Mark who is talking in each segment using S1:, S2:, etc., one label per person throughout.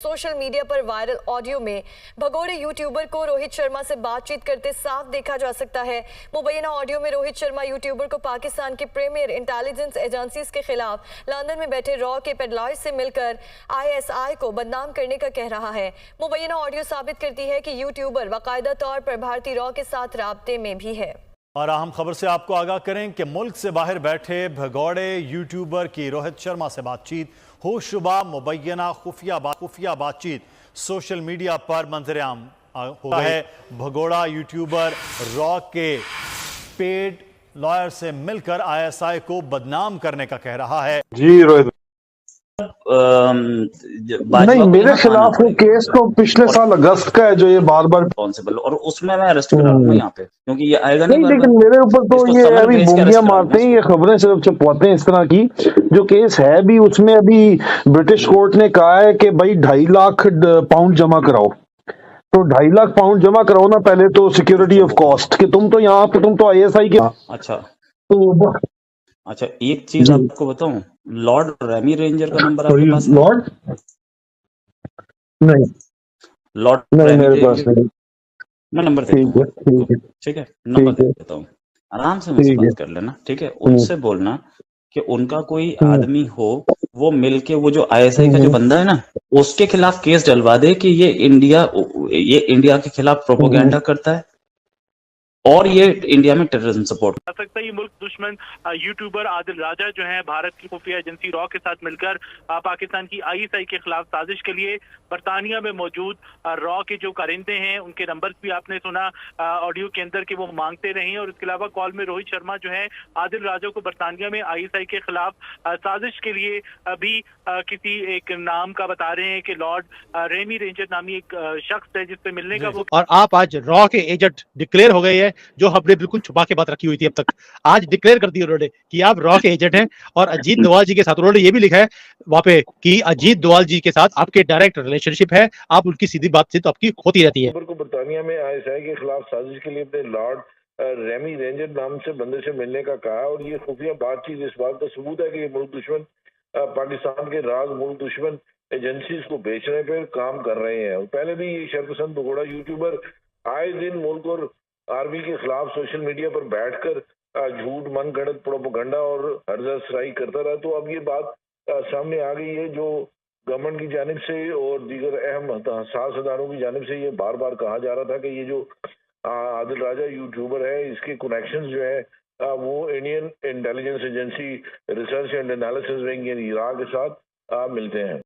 S1: Social media पर viral audio में भगोड़े यूट्यूबर को रोहित शर्मा से बातचीत करते साफ देखा जा सकता है। मुबैना ऑडियो में रोहित शर्मा यूट्यूबर को पाकिस्तान के प्रीमियर इंटेलिजेंस एजेंसीज के खिलाफ लंदन में बैठे रॉ के पेडलर्स से मिलकर आईएसआई को बदनाम करने का कह रहा है। मुबैना ऑडियो साबित करती है कि यूट्यूबर बाकायदा तौर पर भारतीय रॉ के साथ राब्ते में भी है।
S2: और अहम खबर से आपको आगाह करें कि मुल्क से बाहर बैठे भगौड़े यूट्यूबर की रोहित शर्मा से बातचीत होशरुबा मुबैना खुफिया बातचीत सोशल मीडिया पर मंजरेआम हुआ है। भगोड़ा यूट्यूबर रॉ के पेड लॉयर से मिलकर आईएसआई को बदनाम करने का कह रहा है।
S3: जी रोहित नहीं, मेरे खिलाफ वो केस तो पिछले साल अगस्त का है जो ये बार बार
S4: रिस्पॉन्सिबल, और उसमें मैं अरेस्ट कराऊंगा यहाँ पे, क्योंकि ये आएगा नहीं।
S3: लेकिन मेरे ऊपर तो ये अभी बोंगियां मारते हैं, ये खबरें सिर्फ छपवाते हैं इस तरह की। जो केस है भी उसमें अभी ब्रिटिश कोर्ट ने कहा है कि भाई 2.5 लाख पाउंड जमा कराओ। तो 2.5 लाख पाउंड जमा कराओ ना पहले तो, सिक्योरिटी ऑफ कॉस्ट कि तुम तो यहाँ पे तुम तो आईएसआई के।
S4: अच्छा
S3: तो
S4: अच्छा, एक चीज आपको बताऊं, लॉर्ड रेमी रेंजर का नंबर आपके पास है?
S3: लॉर्ड नहीं,
S4: लॉर्ड
S3: नहीं मेरे पास नहीं।
S4: मैं नंबर देता हूं, ठीक है, नंबर दे देता हूं, आराम से मुझसे बात कर लेना, ठीक है। उनसे बोलना कि उनका कोई आदमी हो, वो मिलके वो जो आईएसआई का जो बंदा है ना, उसके खिलाफ केस डलवा दे कि ये इंडिया के खिलाफ प्रोपोगेंडा करता है और ये इंडिया में टेररिज्म सपोर्ट
S5: कर सकता है। ये मुल्क दुश्मन यूट्यूबर आदिल राजा जो है भारत की खुफिया एजेंसी रॉ के साथ मिलकर पाकिस्तान की आईएसआई के खिलाफ साजिश के लिए बरतानिया में मौजूद रॉ के जो कारिंदे हैं उनके नंबर भी आपने सुना ऑडियो के अंदर कि वो मांगते रहे हैं। और इसके अलावा कॉल में रोहित शर्मा जो है आदिल राजा को बरतानिया में आईएसआई के खिलाफ साजिश के लिए भी किसी एक नाम का बता रहे हैं कि लॉर्ड रेमी रेंजर नामी एक शख्स है जिससे मिलने का वो।
S6: और आप आज रॉ के एजेंट डिक्लेयर हो गए हैं, जो हमने बिल्कुल छुपा के बात रखी हुई थी अब तक। आज डिक्लेयर कर दिया उन्होंने कि आप रॉ के एजेंट हैं। और अजीत डोवाल जी के साथ उन्होंने ये भी लिखा है वहां पे कि अजीत डोवाल जी के साथ आपके डायरेक्ट रिलेशनशिप है, आप उनकी सीधी बातचीत तो आपकी होती रहती है।
S7: को बरतानिया में आईएसआई के खिलाफ साजिश के लिए अपने लॉर्ड रेमी रेंजर नाम से बंदे से मिलने का कहा। और ये खुफिया बातचीत इस बात का सबूत है कि ये मुल्क दुश्मन पाकिस्तान के राज मुल्क दुश्मन एजेंसीज को बेचने पर काम कर रहे हैं। और पहले भी ये शर्पसंद भगोड़ा यूट्यूबर आए दिन मुल्क और आर्मी के खिलाफ सोशल मीडिया पर बैठकर झूठ मन गढ़ंत प्रोपेगेंडा और हर्जा सराई करता रहा। तो अब ये बात सामने आ गई है, जो गवर्नमेंट की जानिब से और दीगर अहम हसास अदारों की जानिब से ये बार बार कहा जा रहा था कि ये जो आदिल राजा यूट्यूबर है, इसके कनेक्शन जो है वो Indian intelligence agency research and analysis wing यानी इरा के साथ मिलते हैं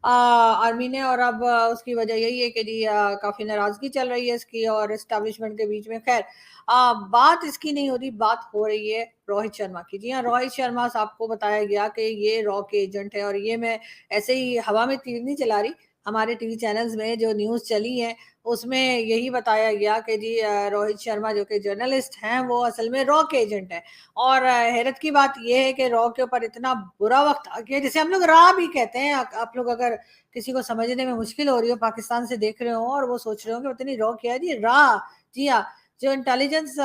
S8: आर्मी ने। और अब उसकी वजह यही है कि जी काफी नाराजगी चल रही है इसकी और एस्टेब्लिशमेंट के बीच में। खैर बात इसकी नहीं हो रही, बात हो रही है रोहित शर्मा की। जी हाँ, रोहित शर्मा साहब को बताया गया कि ये रॉ के एजेंट है। और ये मैं ऐसे ही हवा में तीर नहीं चला रही, हमारे टीवी चैनल्स में जो न्यूज चली है उसमें यही बताया गया कि जी रोहित शर्मा जो कि जर्नलिस्ट हैं वो असल में रॉ के एजेंट है। और हैरत की बात यह है कि रॉ के ऊपर इतना बुरा वक्त आ गया, जिसे हम लोग रा भी कहते हैं। आप लोग अगर किसी को समझने में मुश्किल हो रही हो, पाकिस्तान से देख रहे हो और वो सोच रहे हो कि पता नहीं रॉ क्या है, जी रा। जी हाँ, जो इंटेलिजेंस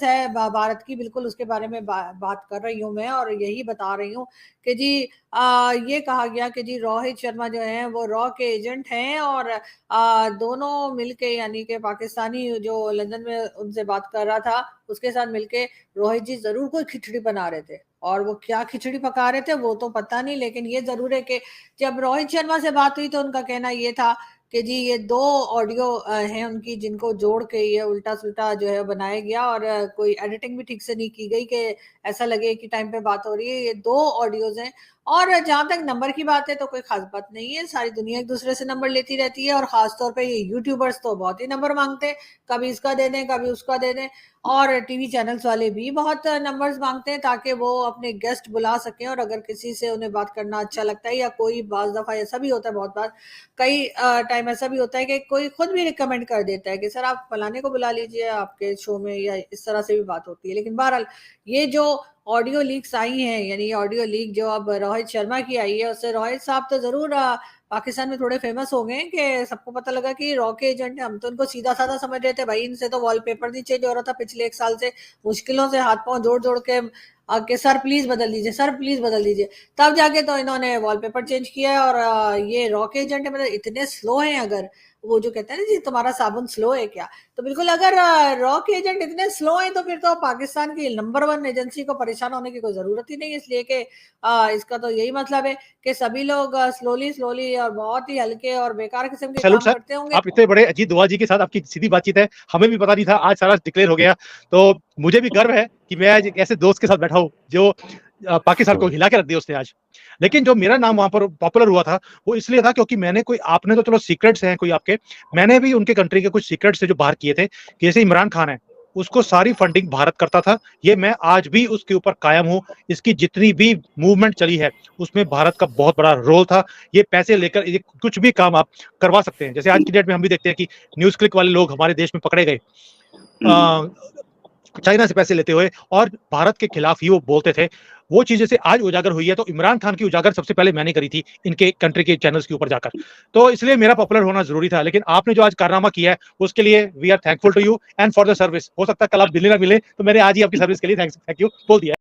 S8: है भारत की, बिल्कुल उसके बारे में बात कर रही हूँ मैं। और यही बता रही हूँ कि जी ये कहा गया कि जी रोहित शर्मा जो है वो रॉ के एजेंट हैं। और दोनों मिलके, यानी कि पाकिस्तानी जो लंदन में उनसे बात कर रहा था उसके साथ मिलके रोहित जी जरूर कोई खिचड़ी बना रहे थे। और वो क्या खिचड़ी पका रहे थे वो तो पता नहीं, लेकिन ये जरूर है कि जब रोहित शर्मा से बात हुई तो उनका कहना ये था कि जी ये 2 ऑडियो हैं उनकी, जिनको जोड़ के ये उल्टा सुल्टा जो है बनाया गया। और कोई एडिटिंग भी ठीक से नहीं की गई कि ऐसा लगे कि टाइम पे बात हो रही है। ये 2 ऑडियोज हैं। और जहां तक नंबर की बात है तो कोई खास बात नहीं है, सारी दुनिया एक दूसरे से नंबर लेती रहती है। और खासतौर पे ये यूट्यूबर्स तो बहुत ही नंबर मांगते हैं, कभी इसका दे दें कभी उसका दे दें। और टीवी चैनल्स वाले भी बहुत नंबर्स मांगते हैं ताकि वो अपने गेस्ट बुला सकें। और अगर किसी से उन्हें बात करना अच्छा लगता है, या कोई बाज दफा ऐसा भी होता है, बहुत बार कई टाइम ऐसा भी होता है कि कोई खुद भी रिकमेंड कर देता है कि सर आप फलाने को बुला लीजिए आपके शो में, या इस तरह से भी बात होती है। लेकिन बहरहाल ये जो ऑडियो लीक्स आई हैं, यानी ऑडियो लीक जो अब रोहित शर्मा की आई है, उससे रोहित साहब तो जरूर पाकिस्तान में थोड़े फेमस हो गए कि सबको पता लगा कि रॉ के एजेंट है। हम तो इनको सीधा साधा समझ रहे थे, भाई इनसे तो वॉलपेपर नहीं चेंज हो रहा था पिछले 1 साल से, मुश्किलों से हाथ पांव जोड़ जोड़ के कि सर प्लीज बदल दीजिए, सर प्लीज बदल दीजिए। तब जाके तो इन्होंने वॉलपेपर चेंज किया है। और ये रॉ के एजेंट मतलब इतने स्लो हैं, अगर वो जो कहते हैं ना जी तुम्हारा साबुन स्लो है क्या, तो बिल्कुल अगर रॉ के एजेंट इतने स्लो हैं तो फिर तो पाकिस्तान की नंबर 1 एजेंसी को परेशान होने की कोई जरूरत ही नहीं है। इसलिए कि इसका तो यही मतलब है कि सभी लोग स्लोली स्लोली और बहुत ही हल्के और बेकार किस्म के
S6: सैल्यूट
S8: काम
S6: सर,
S8: करते होंगे।
S6: आप इतने बड़े अजीत दोभाल जी के साथ आपकी सीधी बातचीत है, हमें भी पता नहीं था, आज सारा डिक्लेयर हो गया। तो मुझे भी गर्व है कि मैं आज एक ऐसे दोस्त के साथ बैठा हूँ जो पाकिस्तान को हिला के रख दिया उसने आज। लेकिन जो मेरा नाम वहां पर पॉपुलर हुआ था वो इसलिए था क्योंकि मैंने कोई, आपने तो चलो सीक्रेट्स हैं कोई आपके, मैंने भी उनके कंट्री के कुछ सीक्रेट्स जो बाहर किए थे, कि जैसे इमरान खान है उसको सारी फंडिंग भारत करता था, ये मैं आज भी उसके ऊपर कायम हूं। इसकी जितनी भी मूवमेंट चली है उसमें भारत का बहुत बड़ा रोल था। ये पैसे लेकर ये कुछ भी काम आप करवा सकते हैं। जैसे आज की डेट में हम भी देखते हैं कि न्यूज क्लिक वाले लोग हमारे देश में पकड़े गए चाइना से पैसे लेते हुए, और भारत के खिलाफ ही वो बोलते थे। वो चीज जैसे आज उजागर हुई है, तो इमरान खान की उजागर सबसे पहले मैंने करी थी इनके कंट्री के चैनल्स के ऊपर जाकर, तो इसलिए मेरा पॉपुलर होना जरूरी था। लेकिन आपने जो आज कारनामा किया है उसके लिए we are thankful to you and for the service. हो सकता है कल आप दिल्ली ना मिले, तो मैंने आज ही आपकी सर्विस के लिए थैंक यू बोल दिया।